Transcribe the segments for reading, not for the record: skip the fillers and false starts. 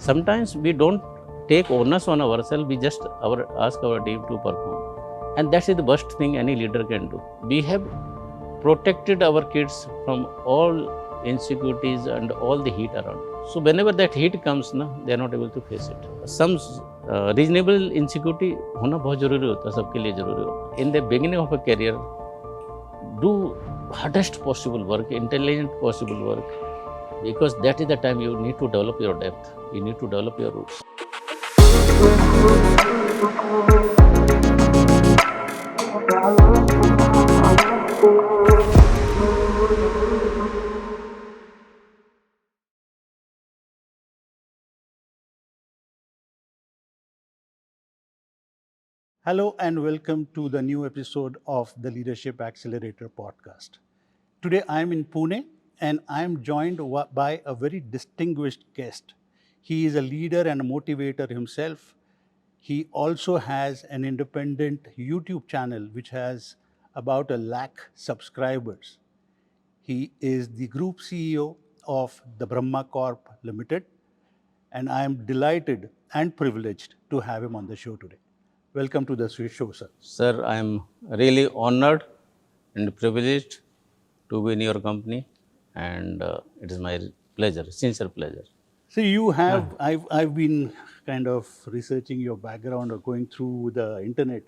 Sometimes we don't take onus on ourselves, we just ask our team to perform. And that is the worst thing any leader can do. We have protected our kids from all insecurities and all the heat around. So whenever that heat comes, they are not able to face it. Some reasonable insecurity होना बहुत जरूरी होता है, सबके लिए जरूरी होता है. In the beginning of a career, do hardest possible work, intelligent possible work, because that is the time you need to develop your depth, you need to develop your roots. Hello and welcome to the new episode of the Leadership Accelerator podcast. Today I am in Pune and I am joined by a very distinguished guest. He is a leader and a motivator himself. He also has an independent YouTube channel which has about 1 lakh subscribers. He is the group CEO of the Brahma Corp Limited, and I am delighted and privileged to have him on the show today. Welcome to the show, sir. Sir, I am really honored and privileged to be in your company, and it is my pleasure, sincere pleasure. So you have, I've been kind of researching your background or going through the internet.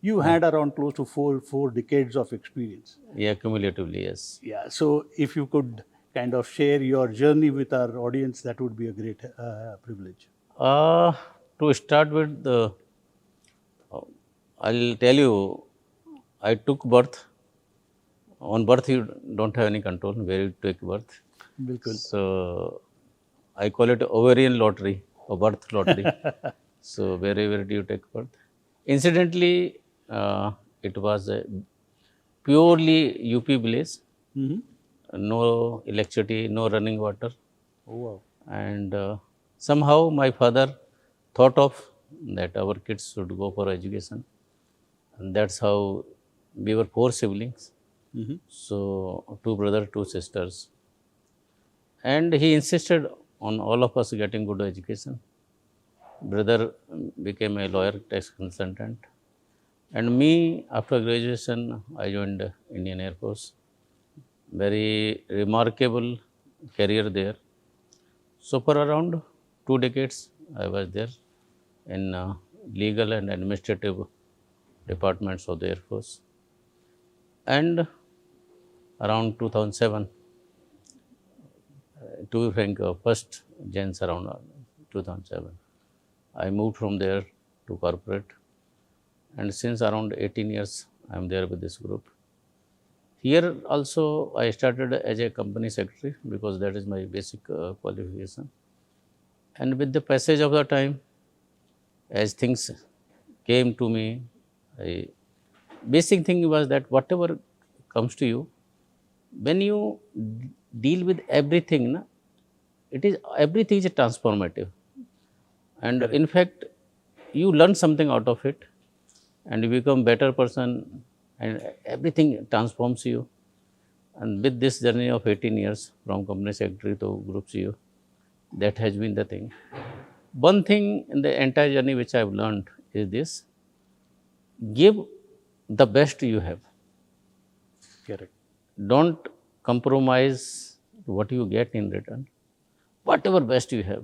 You had around close to four decades of experience. Yeah, cumulatively, yes. Yeah. So if you could kind of share your journey with our audience, that would be a great privilege. To start with, I'll tell you, I took birth. On birth, you don't have any control where you take birth. Bilkul. So I call it ovarian lottery or birth lottery. So wherever do you take birth? Incidentally, it was a purely UP village. No electricity, no running water. Oh, wow. And somehow my father thought of that our kids should go for education. And that's how we were 4 siblings. So 2 brothers, 2 sisters. And he insisted on all of us getting good education. Brother became a lawyer, tax consultant. And me, after graduation, I joined Indian Air Force. Very remarkable career there. So for around 2 decades, I was there in legal and administrative departments of the Air Force. And around 2007, to rank first gens around 2007, I moved from there to corporate. And since around 18 years, I am there with this group. Here also, I started as a company secretary because that is my basic qualification. And with the passage of the time, as things came to me, basic thing was that whatever comes to you, when you deal with everything, everything is transformative. And in fact, you learn something out of it and you become better person and everything transforms you. And with this journey of 18 years from company secretary to group CEO, that has been the thing. One thing in the entire journey which I have learned is this: give the best you have. Correct. Don't compromise what you get in return. Whatever best you have.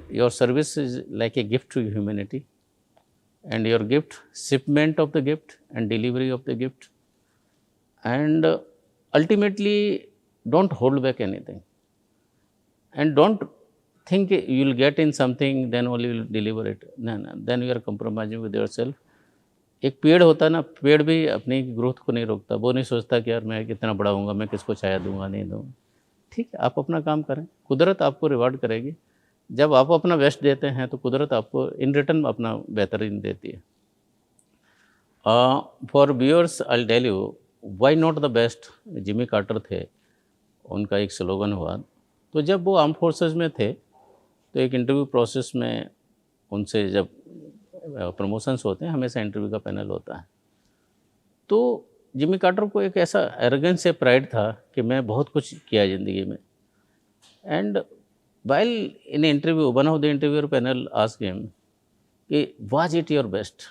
Your service is like a gift to humanity. And your gift, shipment of the gift and delivery of the gift. And ultimately, don't hold back anything. And don't think you will get in something, then only you will deliver it. No, then you are compromising with yourself. एक पेड़ होता है ना, पेड़ भी अपनी growth को नहीं रोकता. वो नहीं सोचता कि यार मैं कितना बड़ा हूँगा, मैं किसको छाया दूंगा, नहीं दूँगा. ठीक है, आप अपना काम करें, कुदरत आपको रिवार्ड करेगी. जब आप अपना बेस्ट देते हैं तो कुदरत आपको इन रिटर्न अपना बेहतरीन देती है. For viewers I will tell you why not the best. Jimmy Carter थे, उनका एक स्लोगन हुआ. तो जब वो आर्म फोर्सेस में थे तो एक इंटरव्यू प्रोसेस में उनसे जब प्रमोशंस होते हैं, हमेशा इंटरव्यू का पैनल होता है. तो जिमी कार्टर को एक ऐसा एरोगेंस से प्राइड था कि मैं बहुत कुछ किया ज़िंदगी में. And while in an interview, one of the interviewer panel asked him, was it your best?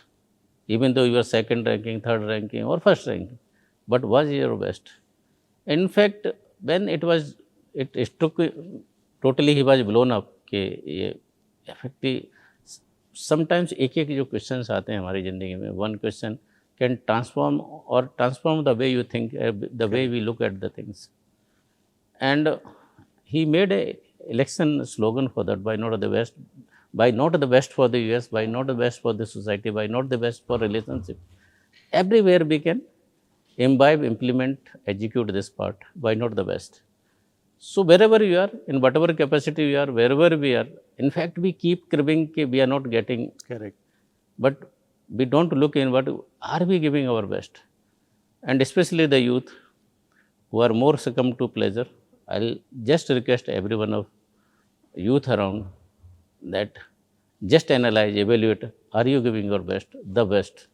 Even though you were second ranking, third ranking or first ranking, but was it your best? In fact, when it struck, totally he was blown up कि ये effectively sometimes एक जो questions आते हैं हमारी ज़िंदगी में, one question can transform the way you think, the way we look at the things. And he made a election slogan for that: by not the best, by not the best for the US, by not the best for the society, by not the best for relationship. Everywhere we can imbibe, implement, execute this part, why not the best? So wherever you are, in whatever capacity you are, wherever we are, in fact, we keep cribbing, we are not getting. Correct. But we don't look inward, are we giving our best? And especially the youth who are more succumb to pleasure, I'll just request every one of youth around that just analyze, evaluate, are you giving your best, the best?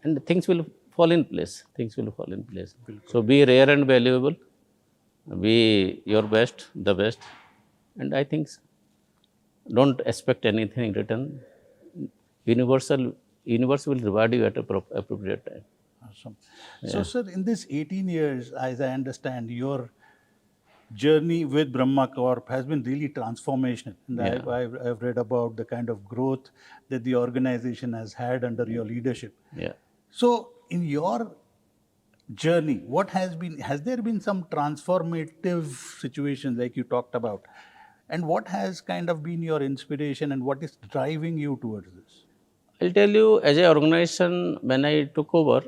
And things will fall in place, So be rare and valuable, be your best, the best, and I think don't expect anything in return. Universe will reward you at appropriate time. Awesome. Yeah. So, sir, in this 18 years, as I understand, your journey with Brahma Corp has been really transformational. And Yeah. I've read about the kind of growth that the organization has had under your leadership. Yeah. So, in your journey, has there been some transformative situations like you talked about? And what has kind of been your inspiration and what is driving you towards this? I'll tell you, as an organization, when I took over,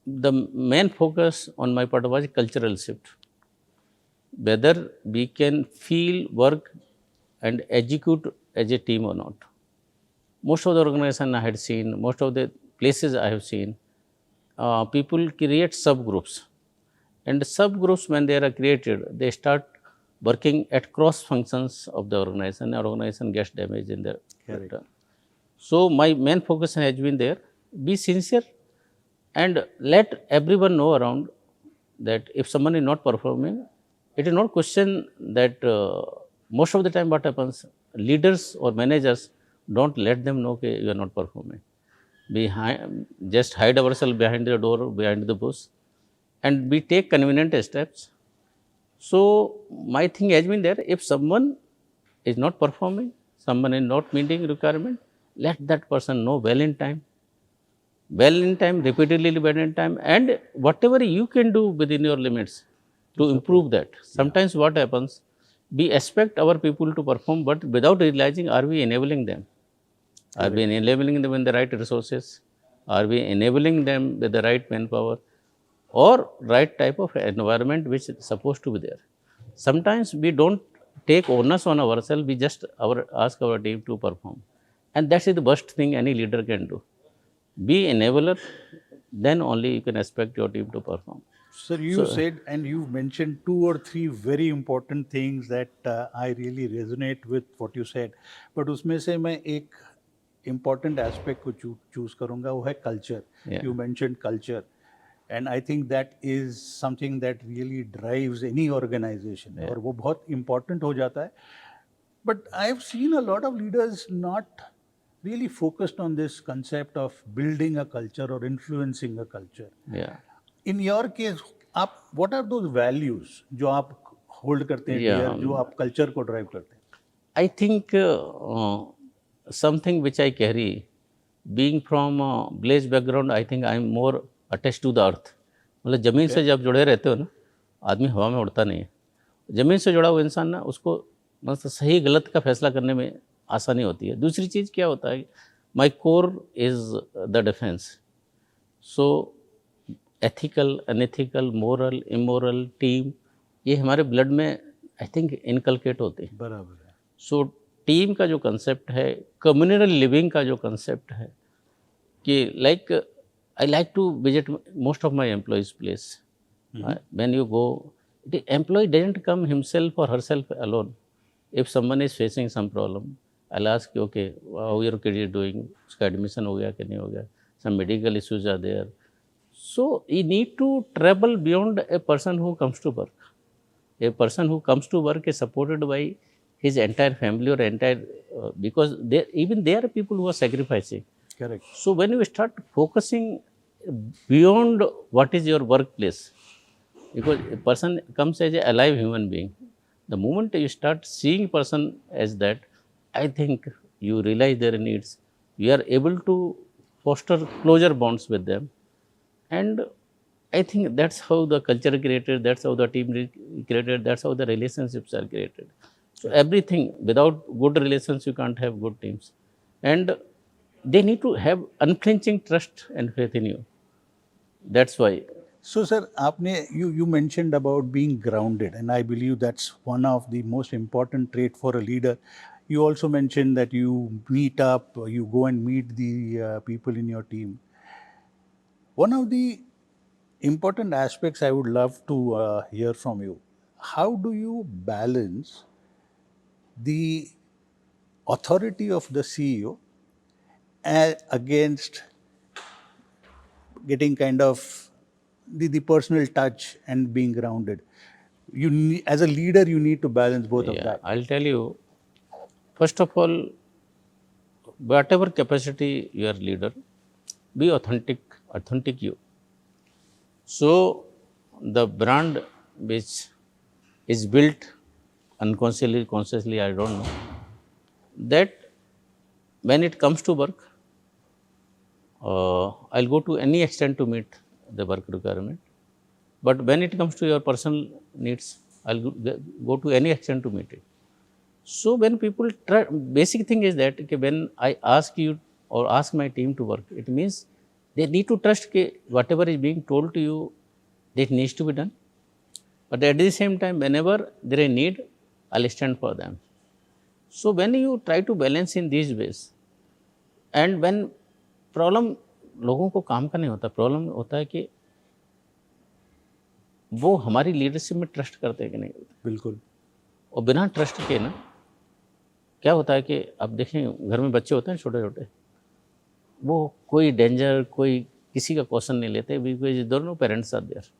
the main focus on my part was cultural shift. Whether we can feel, work and execute as a team or not. Most of the organization I had seen, most of the places I have seen, people create subgroups. And subgroups, when they are created, they start working at cross functions of the organization. The organization gets damaged in the return. So my main focus has been there: be sincere and let everyone know around that if someone is not performing, it is not question that most of the time what happens, leaders or managers don't let them know that you are not performing. Just hide ourselves behind the door, behind the bush, and we take convenient steps. So my thing has been there: if someone is not performing, someone is not meeting requirement, let that person know well in time, repeatedly well in time, and whatever you can do within your limits to improve that. Sometimes what happens, we expect our people to perform, but without realizing, are we enabling them? Are we enabling them with the right resources? Are we enabling them with the right manpower or right type of environment which is supposed to be there? Sometimes we don't take onus on ourselves, we just ask our team to perform. And that is the worst thing any leader can do. Be enabler, then only you can expect your team to perform. Sir, you said and you mentioned 2 or 3 very important things that I really resonate with what you said. But उसमें से मैं एक important aspect को choose करूँगा, वो है culture. Yeah. You mentioned culture. And I think that is something that really drives any organization. Yeah. और वो बहुत important हो जाता है. But I've seen a lot of leaders not really focused on this concept of building a culture or influencing a culture. Yeah. In your case, what are those values जो आप hold करते हैं, Yeah. जो आप culture को drive करते हैं? I think something which I carry, being from a village background, I think I am more attached to the earth. मतलब ज़मीन से जब जुड़े रहते हो ना, आदमी हवा में उड़ता नहीं है. ज़मीन से जुड़ा हुआ इंसान ना, उसको मतलब सही गलत का फैसला करने में आसानी होती है. दूसरी चीज़ क्या होता है, माई core is the defence. So ethical, unethical, moral, immoral, team, ये हमारे ब्लड में आई थिंक इनकलकेट होते हैं. बराबर है. सो टीम का जो कंसेप्ट है, कम्युनल लिविंग का जो कंसेप्ट है, कि like I like to visit most of my employees place. When you go, the employee doesn't come himself or herself alone. If someone is facing some problem, I'll ask you, okay, how your kid is doing? उसका admission हो गया कि नहीं हो गया? Some medical issues are there. So you need to travel beyond a person who comes to work. A person who comes to work is supported by his entire family or entire, because even there are people who are sacrificing. Correct. So when you start focusing beyond what is your workplace, because a person comes as a alive human being, the moment you start seeing person as that, I think you realize their needs. You are able to foster closer bonds with them, and I think that's how the culture is created, that's how the team is created, that's how the relationships are created. So everything, without good relations, you can't have good teams. And they need to have unflinching trust and faith in you. That's why. So, sir, you mentioned about being grounded, and I believe that's one of the most important trait for a leader. You also mentioned that you meet up, you go and meet the people in your team. One of the important aspects I would love to hear from you: how do you balance the authority of the CEO against getting kind of the personal touch and being grounded? As a leader, you need to balance both of Yeah, that. I'll tell you, first of all, whatever capacity you are leader, be authentic you. So the brand which is built unconsciously, consciously, I don't know, that when it comes to work, I'll go to any extent to meet the work requirement. But when it comes to your personal needs, I'll go to any extent to meet it. So when people try, basic thing is that okay, when I ask you or ask my team to work, it means they need to trust that whatever is being told to you, that needs to be done. But at the same time, whenever there is need, I'll stand for them. So when you try to balance in these ways, and when problem लोगों को काम का नहीं होता, problem होता है कि वो हमारी लीडरशिप में ट्रस्ट करते हैं कि नहीं करते। बिल्कुल। और बिना ट्रस्ट के ना क्या होता है कि अब देखें घर में बच्चे होते हैं छोटे छोटे, वो कोई डेंजर कोई किसी का क्वेश्चन नहीं लेते, बिकॉज दोनों parents are there,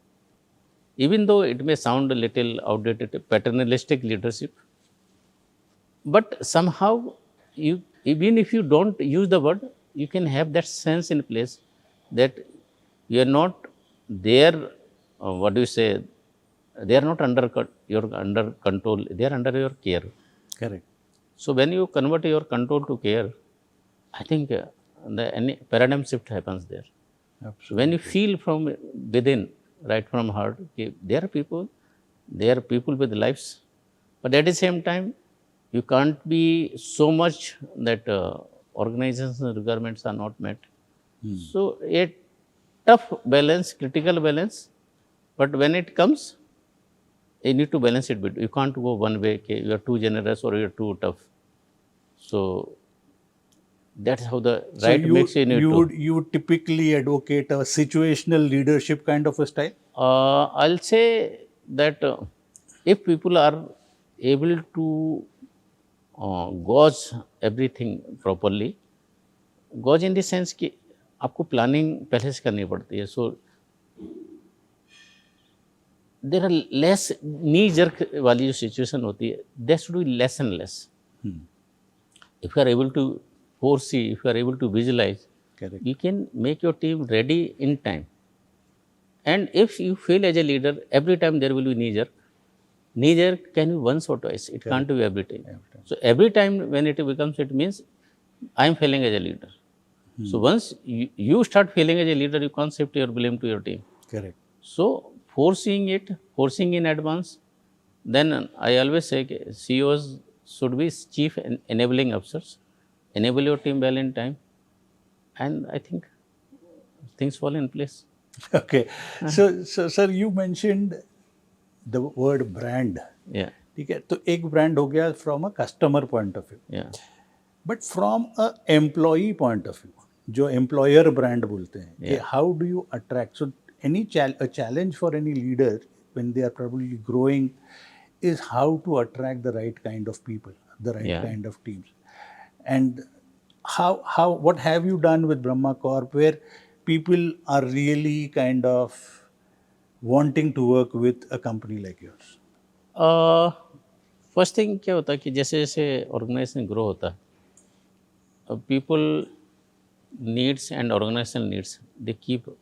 even though it may sound little outdated paternalistic leadership, but somehow you, even if you don't use the word, you can have that sense in place that you are not there, what do you say, they are not under your under control, they are under your care. Correct. So when you convert your control to care, I think any paradigm shift happens there. Absolutely. When you feel from within, right from heart, okay, there are people with lives, but at the same time, you can't be so much that organizational requirements are not met. So a tough balance, critical balance, but when it comes, you need to balance it. But you can't go one way. Okay, you are too generous or you are too tough. So that's how the right mix you need to. You would typically advocate a situational leadership kind of a style. I'll say that if people are able to gauge everything properly, gauge in the sense कि आपको planning पहले से करनी पड़ती है, so there are less knee jerk वाली जो situation होती है, that should be less and less. If you are able to foresee, if you are able to visualize, Correct. you can make your team ready in time. And if you fail as a leader, every time there will be knee jerk. Knee jerk can be once or twice. It can't be every time. So every time when it becomes, it means I am failing as a leader. So once you start failing as a leader, you can't shift your blame to your team. Correct. So forcing in advance, then I always say CEOs should be chief enabling officers, enable your team well in time, and I think things fall in place. Okay. So, sir, you mentioned the word brand. Yeah, ठीक है, तो एक brand हो गया from a customer point of view, yeah, but from a employee point of view, जो employer brand बोलते हैं, कि how do you attract, so any challenge for any leader when they are probably growing is how to attract the right kind of people, the right kind of teams. And how what have you done with Brahma Corp, where people are really kind of wanting to work with a company like yours? First thing क्या होता है कि जैसे जैसे organisation grow होता है, people needs and organisation needs they keep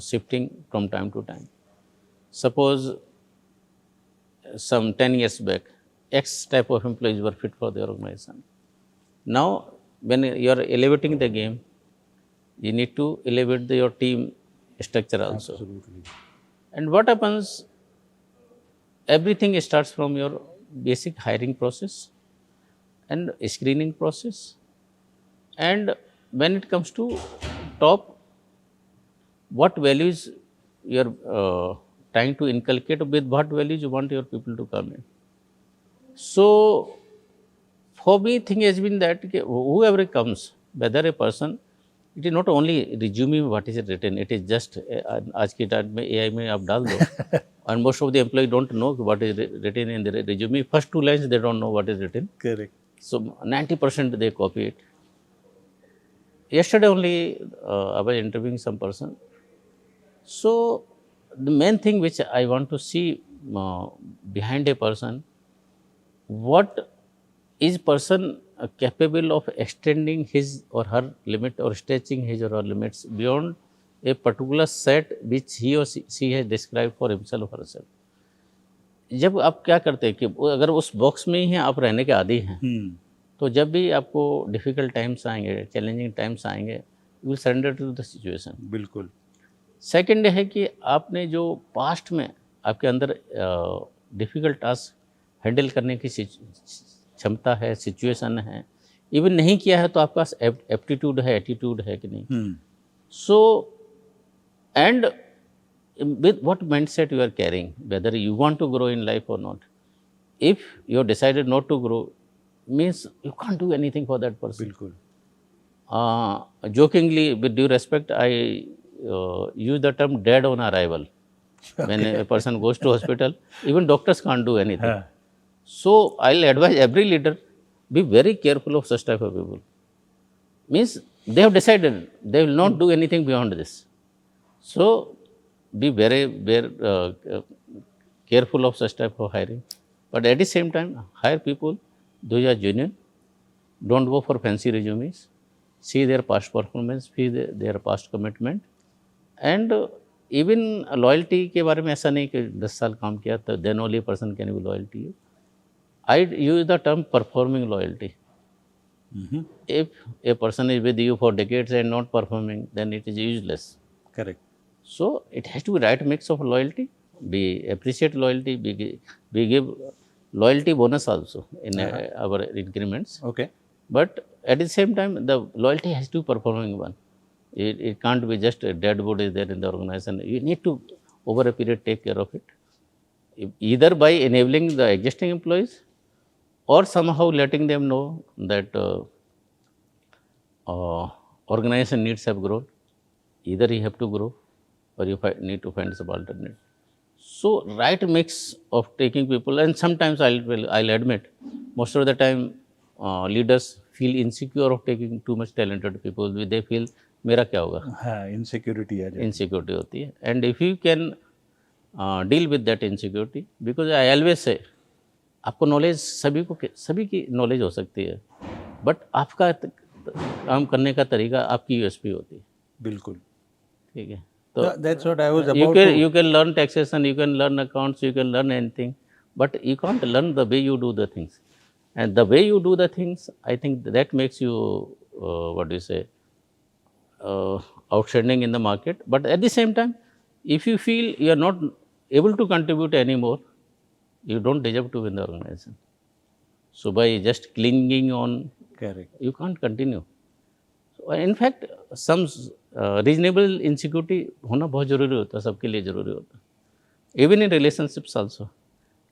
shifting from time to time. Suppose some 10 years back, X type of employees were fit for the organization. Now, when you are elevating the game, you need to elevate your team structure also. Absolutely. And what happens, everything starts from your basic hiring process and screening process. And when it comes to top, what values you are trying to inculcate, with what values you want your people to come in. So, for me, thing has been that whoever comes, whether a person, it is not only resume what is written, it is just आज की date में AI में आप डाल दो and most of the employee don't know what is written in the resume. First 2 lines they don't know what is written. Correct. So 90% they copy it. Yesterday only I was interviewing some person. So, the main thing which I want to see behind a person, what is person capable of extending his or her limit or stretching his or her limits beyond a particular set which he or she has described for himself or herself. जब आप क्या करते हैं कि अगर उस box में ही हैं, आप रहने के आदी हैं, तो जब भी आपको डिफ़िकल्ट टाइम्स आएंगे, चैलेंजिंग टाइम्स आएंगे, you will surrender to the situation. बिल्कुल. सेकंड है कि आपने जो पास्ट में आपके अंदर डिफ़िकल्ट टास्क हैंडल करने की क्षमता है, सिचुएशन है, इवन नहीं किया है तो आपके पास एप्टीट्यूड है, एटीट्यूड है कि नहीं. So and with what mindset you are carrying, whether you want to grow in life or not. If you have decided not to grow, means you can't do anything for that person. बिल्कुल. Jokingly, with due respect, I use the term dead on arrival. When a person goes to hospital, even doctors can't do anything. So, I'll advise every leader, be very careful of such type of people. Means they have decided they will not do anything beyond this. So, be very, very careful of such type of hiring. But at the same time, hire people, those are genuine. Don't go for fancy resumes. See their past performance, see their past commitment. And even loyalty के बारे में ऐसा नहीं कि 10 साल काम किया तो then only a person can be loyal to you. I use the term performing loyalty. If a person is with you for decades and not performing, then it is useless. Correct. So, it has to be right mix of loyalty. We appreciate loyalty. We give loyalty bonus also in our increments. Okay. But at the same time, the loyalty has to be performing one. It can't be just a dead body there in the organization. You need to, over a period, take care of it. Either by enabling the existing employees or somehow letting them know that organization needs have grown. Either you have to grow or you need to find some alternate. So, right mix of taking people, and sometimes I'll admit, most of the time leaders feel insecure of taking too much talented people. They feel मेरा क्या होगा. हाँ, insecurity आ जाए. Insecurity होती है. And if you can deal with that insecurity, because I always say, आपको knowledge सभी की नॉलेज हो सकती है, बट आपका काम करने का तरीका आपकी यूएसपी होती है. बिल्कुल. ठीक है. So, that's what I was about to. You can learn taxation, you can learn accounts, you can learn anything, but you can't learn the way you do the things. And the way you do the things, I think that makes you, what do you say, outstanding in the market. But at the same time, if you feel you are not able to contribute anymore, you don't deserve to win the organization. So, by just clinging on, Correct. you can't continue. So, in fact, some reasonable insecurity होना बहुत जरूरी होता है, सबके लिए जरूरी होता है. Even in relationships also,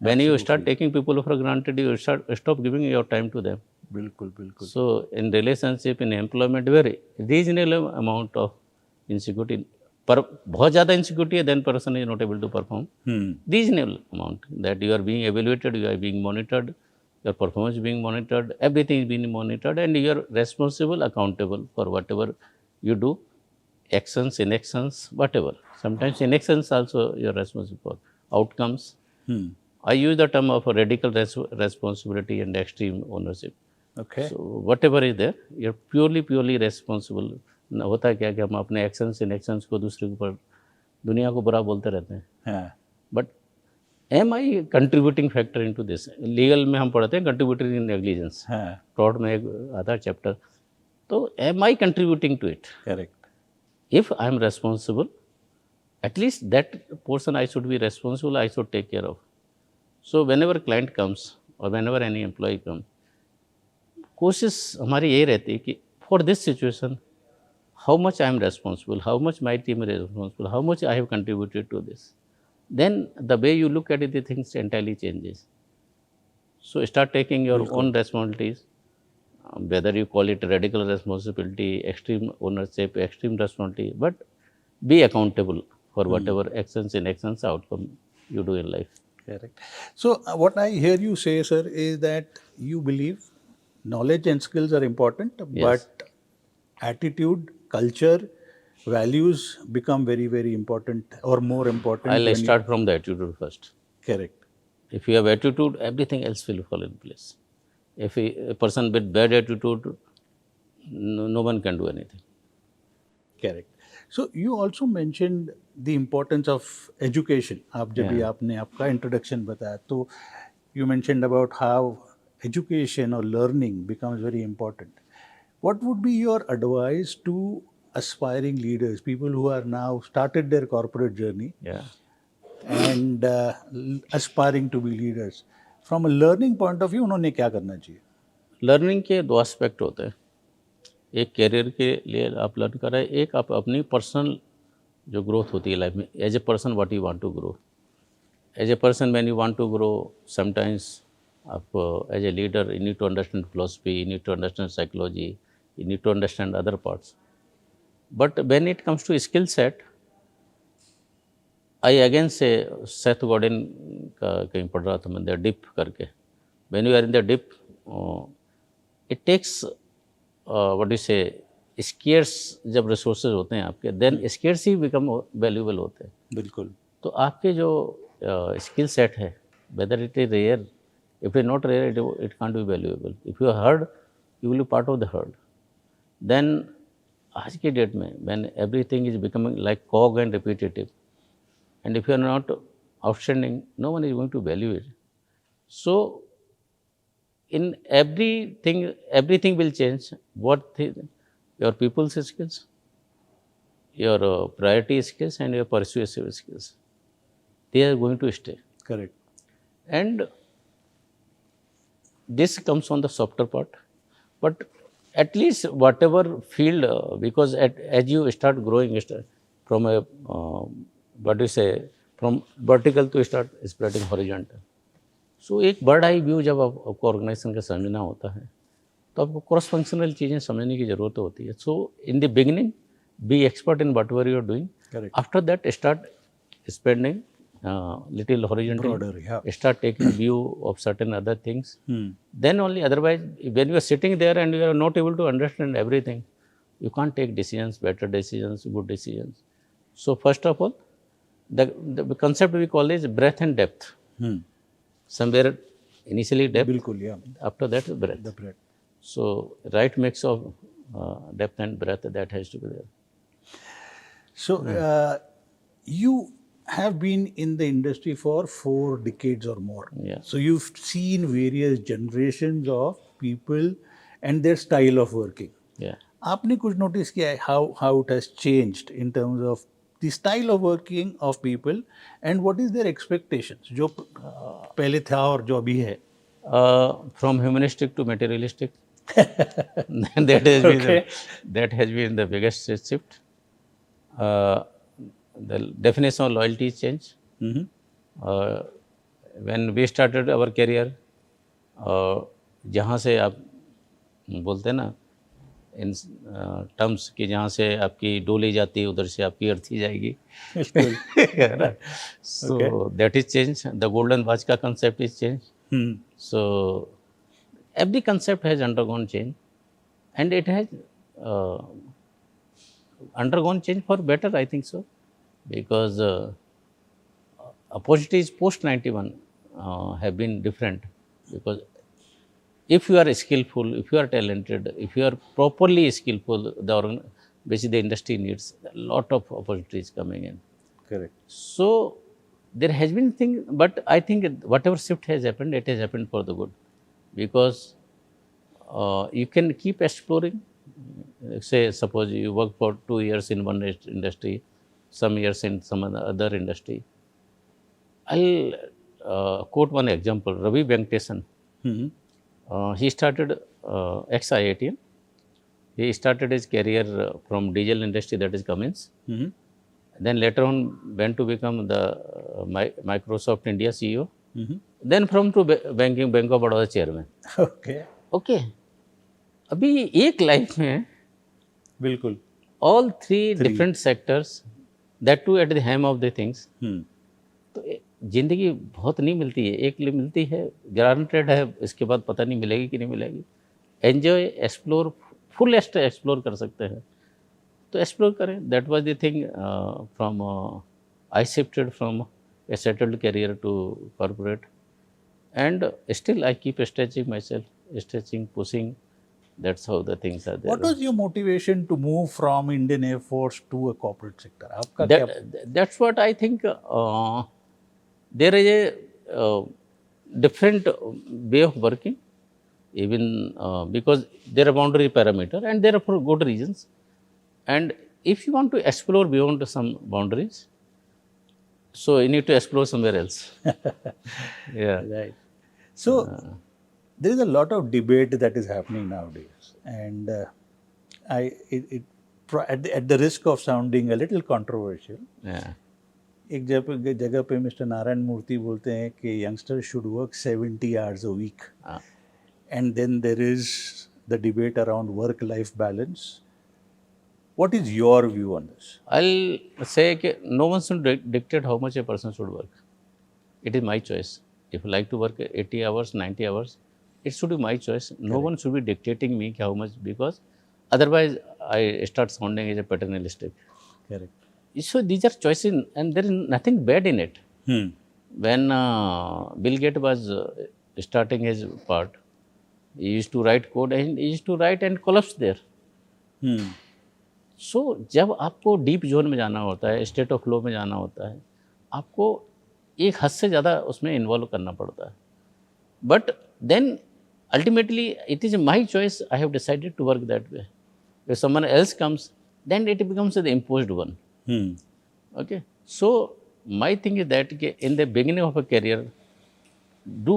when you start taking people for granted, you stop giving your time to them. बिल्कुल बिल्कुल. So, in relationship, in employment, very reasonable amount of insecurity. पर बहुत ज़्यादा insecurity है, then person is not able to perform. Reasonable amount that you are being evaluated, you are being monitored, your performance is being monitored, everything is being monitored, and you are responsible, accountable for whatever you do, actions, inactions, whatever. Sometimes inactions also you are responsible for outcomes. I use the term of a radical responsibility and extreme ownership. Okay. So whatever is there, you're purely responsible. न होता क्या कि हम अपने actions in actions को दूसरे के ऊपर दुनिया को बुरा बोलते रहते हैं. हाँ. But am I contributing factor into this. Legal में हम पढ़ते हैं कंट्रीब्यूटरी इन नेग्लिजेंस. हाँ. टॉर्ट में एक आता है चैप्टर. तो am I contributing to it? Correct. If I am responsible, at least that portion I should be responsible, I should take care of. So whenever client comes or whenever any employee comes, कोशिश हमारी यही रहती है कि for this situation, how much I am responsible, how much my team is responsible, how much I have contributed to this. Then the way you look at it, the things entirely changes. So start taking your own responsibilities, whether you call it radical responsibility, extreme ownership, extreme responsibility, but be accountable for whatever actions, inactions, outcome you do in life. Correct. So what I hear you say, sir, is that you believe knowledge and skills are important, Yes. but attitude, culture, values become very, very important or more important. I'll when start from the attitude first. Correct. If you have attitude, everything else will fall in place. If a person with bad attitude, no one can do anything. Correct. So you also mentioned the importance of education. आप जब भी आपने आपका introduction बताया तो you mentioned about how education or learning becomes very important. What would be your advice to aspiring leaders, people who are now started their corporate journey Yeah. and aspiring to be leaders? From a learning point of view, उन्होंने क्या करना चाहिए? Learning के दो aspect होते हैं. एक career के लिए आप लर्न कर रहे हैं, एक आप अपनी पर्सनल जो ग्रोथ होती है लाइफ में, as a person what you want to grow. As a person when you want to grow, sometimes आप as a leader you need to understand philosophy, you need to understand psychology, you need to understand other parts. But when it comes to skill set, I again say Seth Gordon का कहीं पढ़ रहा था मैं, the dip करके. When you are in the dip, it takes what you say scarce. जब resources होते हैं आपके, देन स्केर्स ही बिकम वैल्यूएबल होते हैं. बिल्कुल. तो आपके जो स्किल सेट है, whether it is rare, if it not rare, it can't be valuable. If you herd, you will be part of the herd. Then आज की डेट में when everything is becoming like cog and repetitive, and if you are not outstanding, no one is going to value it. So in everything will change. Your people's skills, your priority skills and your persuasive skills, they are going to stay. Correct. And this comes on the softer part, but at least whatever field, because as you start growing from a what do you say, from vertical to start spreading horizontal. So एक bird eye view जब आपको organisation का समझना होता है, तो आपको cross functional चीज़ें समझने की ज़रूरत होती है. So in the beginning be expert in whatever you are doing. Correct. After that start spreading little horizontal, Broader, yeah. start taking view of certain other things. Then only, otherwise when you are sitting there and you are not able to understand everything, you can't take decisions, better decisions, good decisions. So first of all, the concept we call is breadth and depth. Somewhere initially depth, बिल्कुल, yeah. after that breadth. The breadth. So right mix of depth and breadth, that has to be there. So you have been in the industry for 4 decades or more. Yeah. So you've seen various generations of people and their style of working. Yeah. आपने कुछ notice किया है how it has changed in terms of the style of working of people and what is their expectations, जो पहले था और जो अभी है? From humanistic to materialistic, that has been the biggest shift. The definition of loyalty changed. When we started our career, जहाँ से आप बोलते हैं ना इन टर्म्स कि जहाँ से आपकी डोली जाती है उधर से आपकी अर्थी जाएगी. So that is change. The golden watch का concept is change. So every concept has undergone change, and it has undergone change for better, I think so, because opportunities post 91, have been different, because if you are skillful, if you are talented, if you are properly skillful, basically the industry needs a lot of opportunities coming in. Correct. So there has been thing, but I think whatever shift has happened, it has happened for the good, because you can keep exploring. Say, suppose you work for 2 years in one industry, some years in some other industry. I'll quote one example. Ravi Venkatesan. He started ex-IITian. He started his career from diesel industry, that is Cummins. Then later on went to become the Microsoft India CEO. Then from to banking, Bank of Baroda chairman. Okay. Okay. अभी एक life में बिल्कुल. all three different sectors, that too at the helm of the things. तो जिंदगी बहुत नहीं मिलती है, एक लिए मिलती है, गारंटेड है, इसके बाद पता नहीं मिलेगी कि नहीं मिलेगी. एंजॉय, एक्सप्लोर, फुल एक्सप्लोर कर सकते हैं, तो एक्सप्लोर करें. That was the thing. From I shifted from a settled career to corporate, and still I keep stretching myself, stretching, pushing. That's how the things are there. What was your motivation to move from Indian Air Force to a corporate sector? आपका क्या? That's what I think. There is a different way of working, even because there are boundary parameter, and there are for good reasons. And if you want to explore beyond some boundaries, so you need to explore somewhere else. Yeah. Right. So there is a lot of debate that is happening nowadays, and at the risk of sounding a little controversial, Yeah. एक जगह पे mister Narayan मूर्ति बोलते हैं कि youngster should work 70 hours a week, and then there is the debate around work-life balance. What is your view on this? I'll say that no one should dictate how much a person should work. It is my choice. If I like to work 80 hours, 90 hours, it should be my choice. No one should be dictating me how much, because otherwise I start sounding as a paternalistic. Correct. So these are choices, and there is nothing bad in it. When Bill Gates was starting his part, he used to write code, and he used to write and collapse there. So जब आपको deep zone में जाना होता है, state of flow में जाना होता है, आपको एक हद से ज़्यादा उसमें इन्वॉल्व करना पड़ता है. But then ultimately it is my choice. I have decided to work that way. If someone else comes, then it becomes the imposed one. Okay. So my thing is that in the beginning of a career, do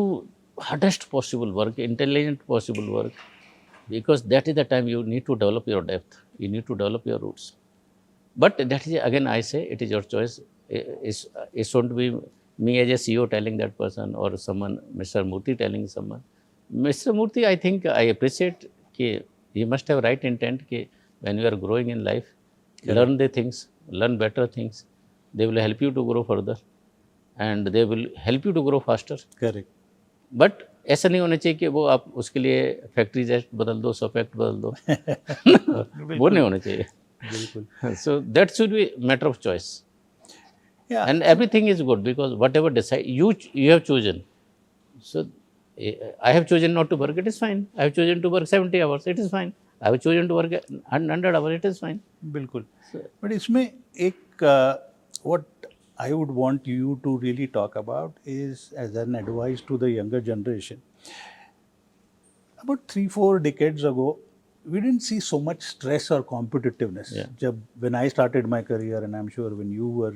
hardest possible work, intelligent possible work, because that is the time you need to develop your depth, you need to develop your roots. But that is, again I say, it is your choice. It shouldn't be me as a CEO telling that person, or someone, Mr. Murthy, telling someone. Mr. Murthy, I think I appreciate that you must have right intent that when you are growing in life, learn the things, learn better things. They will help you to grow further, and they will help you to grow faster. Correct. But ऐसा नहीं होना चाहिए कि वो आप उसके लिए factory act बदल दो, सब एक्ट बदल दो. वो नहीं होना चाहिए. बिल्कुल. So that should be matter of choice. Yeah. And everything is good, because whatever decide you have chosen. So I have chosen not to work, it is fine. I have chosen to work 70 hours, it is fine. I have chosen to work 100 hours, it is fine. बिल्कुल. But इसमें एक what I would want you to really talk about is, as an advice to the younger generation. About 3-4 decades ago, we didn't see so much stress or competitiveness. Yeah. When I started my career, and I'm sure when you were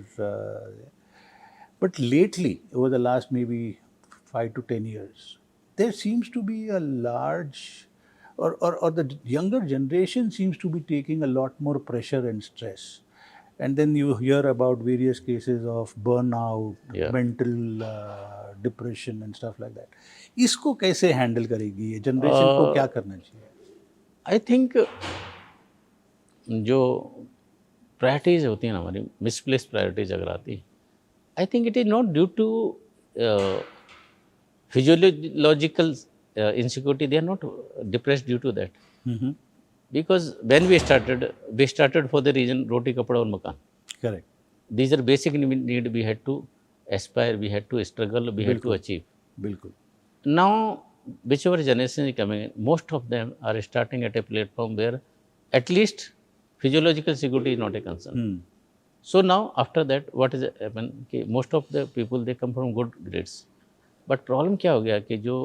but lately, over the last maybe 5 to 10 years, there seems to be a large, or the younger generation seems to be taking a lot more pressure and stress. And then you hear about various cases of burnout, Yeah. mental depression and stuff like that. इसको कैसे handle करेगी ये generation को, क्या करना चाहिए? I think जो priorities होती हैं ना हमारी, मिसप्लेस प्रायोरिटीज अगर आती है, I think it is not due to physiological insecurity. They are not depressed due to that. Because when we started for the reason roti, kapda, or makan. Correct. These are basic need we had to aspire, we had to struggle, we had to achieve. बिल्कुल. Now, whichever generation is coming in, most of them are starting at a platform where at least physiological security is not a concern. So now, after that, what is happen? कि most of the people they come from good grades, but problem क्या हो गया कि जो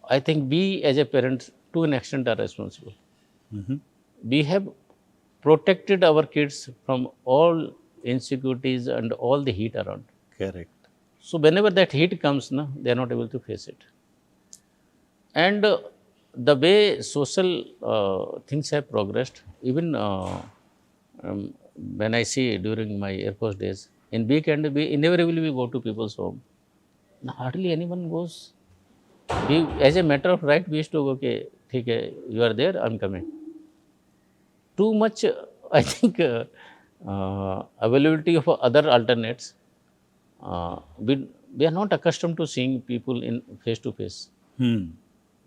I think we as a parents to an extent are responsible. We have protected our kids from all insecurities and all the heat around. Correct. So whenever that heat comes, na, they are not able to face it. And the way social things have progressed, even when I see during my Air Force days, in weekend we invariably go to people's home. Now, hardly anyone goes. We, as a matter of right, we used to go, okay, ठीक है, you are there, I'm coming. Too much, I think, availability of other alternates. We are not accustomed to seeing people in face to face.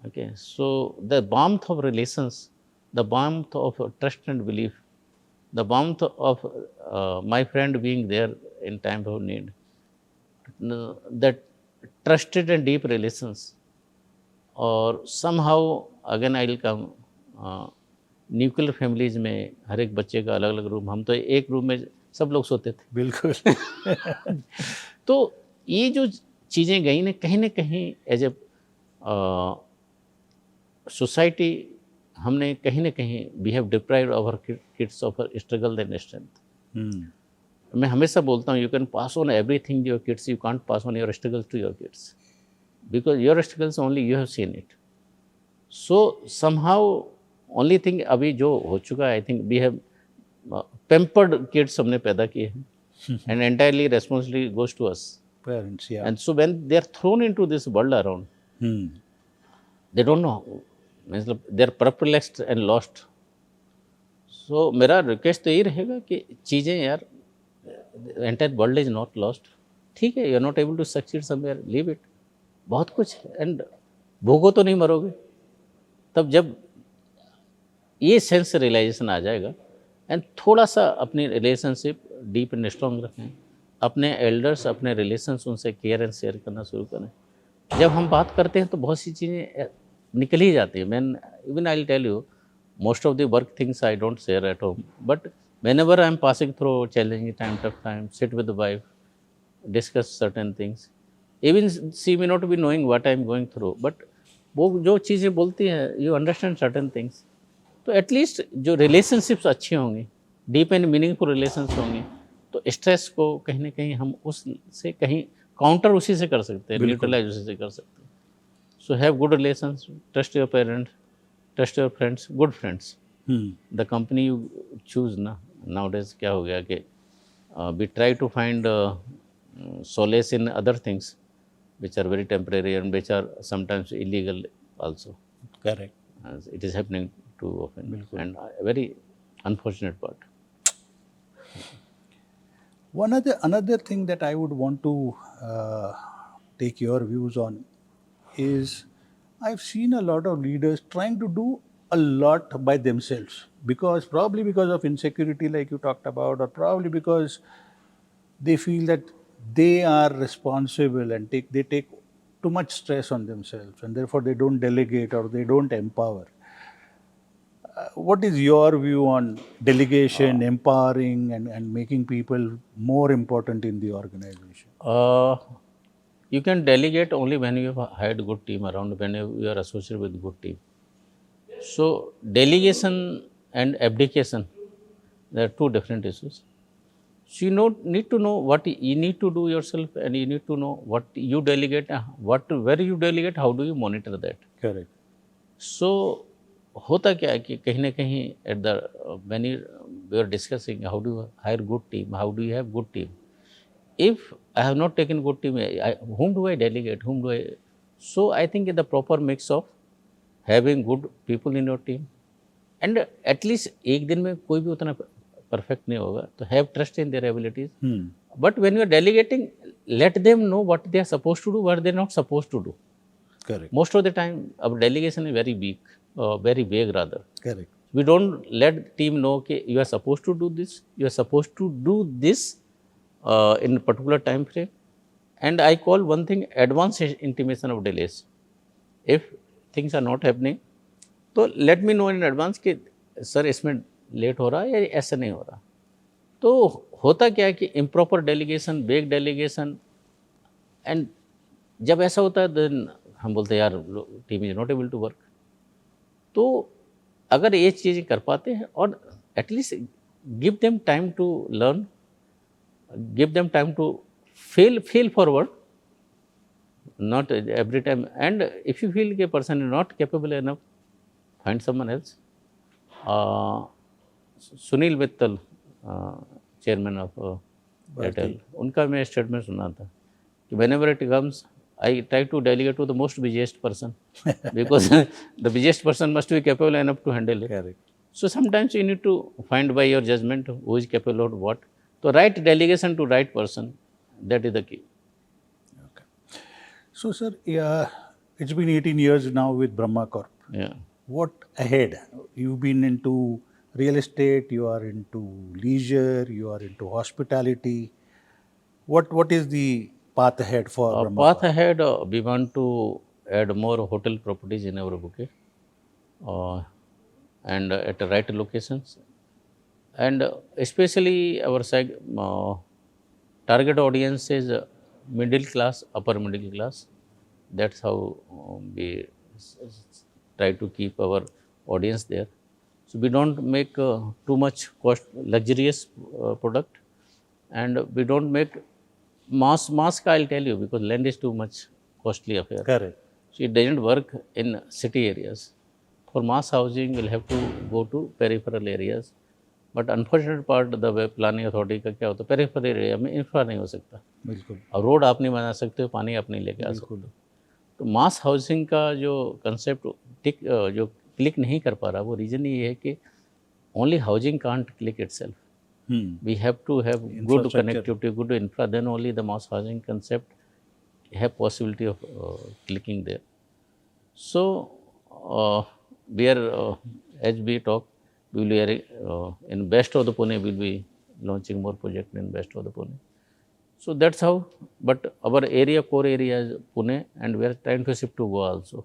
Okay, so the warmth of relations, the warmth of trust and belief, the warmth of my friend being there in time of need, that trusted and deep relations, or somehow again I will come. Nuclear families में हर एक बच्चे का अलग अलग room, हम तो एक room में सब लोग सोते थे. बिल्कुल. तो ये जो चीज़ें गई ना कहीं एज ए सोसाइटी हमने कहीं ना कहीं we have deprived our kids of struggle and strength. मैं हमेशा बोलता हूँ, you can pass on everything your kids, you can't pass on your struggles to your kids, because your struggles only you have seen it. So somehow only thing अभी जो हो चुका है, I think we have pampered kids हमने पैदा किए हैं, and entirely responsibility goes to us parents. Yeah. And so when they are thrown into this world around, they don't know, मतलब they are perplexed and lost. So मेरा request तो यही रहेगा कि चीज़ें यार, entire world is not lost. ठीक है, you are not able to succeed somewhere, leave it. बहुत कुछ एंड भोगो तो नहीं मरोगे. तब जब ये सेंस रियलाइजेशन आ जाएगा, एंड थोड़ा सा अपनी रिलेशनशिप डीप एंड स्ट्रॉन्ग रखें, अपने एल्डर्स, अपने रिलेशंस, उनसे केयर एंड शेयर करना शुरू करें. जब हम बात करते हैं तो बहुत सी चीज़ें निकल ही जाती है. Man even I will tell you, most of the work things I don't share at home, but whenever I am passing through challenging time, tough time, sit with the wife, discuss certain things. Even she may not be knowing what I am going through, but वो जो चीज़ें बोलती हैं, you understand certain things. तो at least जो relationships अच्छी होंगी, deep and meaningful relations होंगी, तो स्ट्रेस को कहीं ना कहीं हम उससे कहीं काउंटर उसी से कर सकते हैं, न्यूट्रलाइज उसी से कर सकते हैं. So have good relations, trust your parents, trust your friends, good friends. The company you choose ना, nowadays क्या हो गया कि we try to find solace in other things which are very temporary and which are sometimes illegal also. Correct. It is happening too often. And a very unfortunate part. Another thing that I would want to take your views on is, I've seen a lot of leaders trying to do a lot by themselves, probably because of insecurity like you talked about, or probably because they feel that they are responsible and they take too much stress on themselves, and therefore they don't delegate or they don't empower. What is your view on delegation, empowering, and making people more important in the organization? You can delegate only when you have hired a good team around, when you are associated with a good team. So delegation and abdication, they are two different issues. So you need to know what you need to do yourself, and you need to know what you delegate, where you delegate, how do you monitor that. Correct. So होता क्या है कि कहीं ना कहीं at the when we are discussing how do you hire good team, how do you have good team. If I have not taken good team, whom do I delegate, whom do I? So I think the proper mix of having good people in your team, and at least एक दिन में कोई भी उतना perfect नहीं होगा, तो have trust in their abilities. But when you are delegating, let them know what they are supposed to do, what they are not supposed to do. Correct. Most of the time our delegation is very weak, very vague rather. Correct. We don't let team know कि you are supposed to do this, you are supposed to do this in a particular time frame, And I call one thing advance intimation of delays. If things are not happening, तो let me know in advance कि sir इसमें late हो रहा है या ऐसा नहीं हो रहा. तो होता क्या है कि improper delegation, vague delegation, and जब ऐसा होता है देन हम बोलते हैं यार team is not able to work. तो अगर ये चीज़ें कर पाते हैं और at least give them time to learn, give them time to feel forward, not every time. And if you feel a person is not capable enough, find someone else. Sunil Mittal, chairman of Airtel, उनका मैं statement सुना था कि whenever it comes, I try to delegate to the most busiest person because the busiest person must be capable enough to handle it. Correct. So sometimes you need to find by your judgment who is capable of what. So right delegation to right person, that is the key. So, sir, it's been 18 years now with Brahma Corp. Yeah. What ahead? You've been into real estate, you are into leisure, you are into hospitality. What is the path ahead for Brahma Path Corp? ahead, we want to add more hotel properties in our bouquet and at the right locations. And especially our target audience is middle class, upper middle class. That's how we try to keep our audience there. So we don't make too much luxurious product, and we don't make mass. I'll tell you, because land is too much costly affair. Correct. So it doesn't work in city areas. For mass housing, we'll have to go to peripheral areas. But unfortunate part the way planning authority का क्या होता है, peripheral area में infra नहीं हो सकता. बिल्कुल. और रोड आप नहीं बना सकते हो, पानी आप नहीं लेके आ सकते. तो मास हाउसिंग का जो कंसेप्ट जो क्लिक नहीं कर पा रहा, वो रीज़न ये है कि only housing can't click itself. We have to have good connectivity, good infra, then only the mass housing concept have possibility of clicking there. So we are as we talk, we will be in best of the Pune, we will be launching more project in best of the Pune. So that's how. But our core area is Pune, and we are trying to shift to Goa also.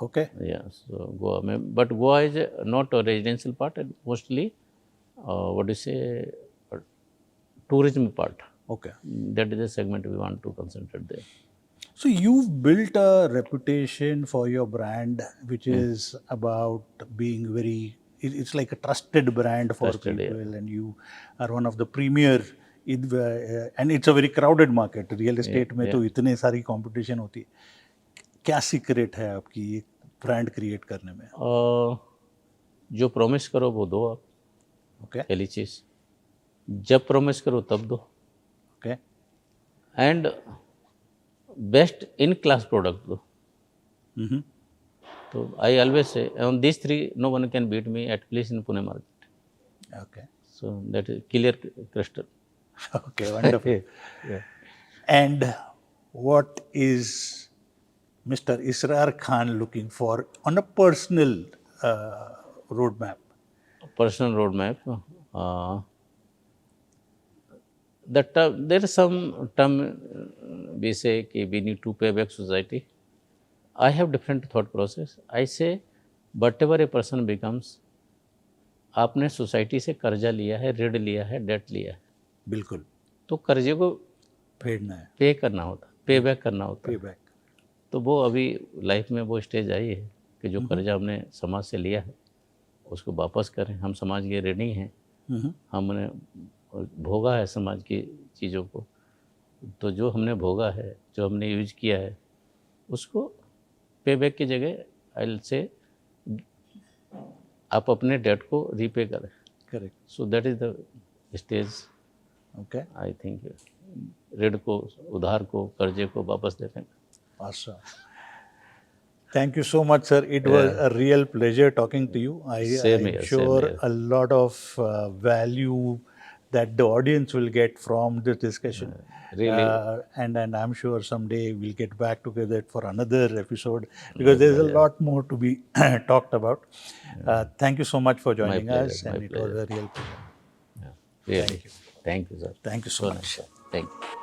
Okay. Yeah, so Goa, but Goa is not a residential part, and mostly what do you say, tourism part. Okay. That is the segment we want to concentrate there. So you've built a reputation for your brand, which is about being very, it's like a trusted brand for Trusted, people, and you are one of the premier, and it's a very crowded market. Real estate में तो इतने सारी competition होती है. क्या secret है आपकी एक brand create करने में? जो promise करो वो दो आप. Okay. पहली चीज़, जब promise करो तब दो. Okay. And best in class product दो. So I always say on these three, no one can beat me, at least in Pune market. Okay. So that is clear crystal. Okay, wonderful. Yeah. And what is Mr. Israr Khan looking for on a personal roadmap? Personal roadmap. There is some term we say कि we need to pay back society. I have different thought process. I say whatever a person becomes, आपने society से कर्जा लिया है, ऋण लिया है, date लिया है. बिल्कुल. तो कर्जे को फेडना है, पे करना होता, पे बैक करना होता. पे बैक. तो वो अभी लाइफ में वो स्टेज आई है कि जो कर्जा हमने समाज से लिया है उसको वापस करें. हम समाज के ऋणी हैं, हमने भोगा है समाज की चीज़ों को. तो जो हमने भोगा है, जो हमने यूज किया है, उसको पे बैक की जगह आई से आप अपने डेट को रीपे करें. Correct. So that is the stage. Okay. I think ऋण को, उधार को, कर्जे को वापस दे दें. Awesome. Thank you so much, sir. It was a real pleasure talking to you. I'm sure a lot of value that the audience will get from this discussion. Really. And I'm sure someday we'll get back together for another episode, because there's a lot more to be talked about. Thank you so much for joining us, and it was a real pleasure. Really. Thank you, sir. Thank you so much. Thank you.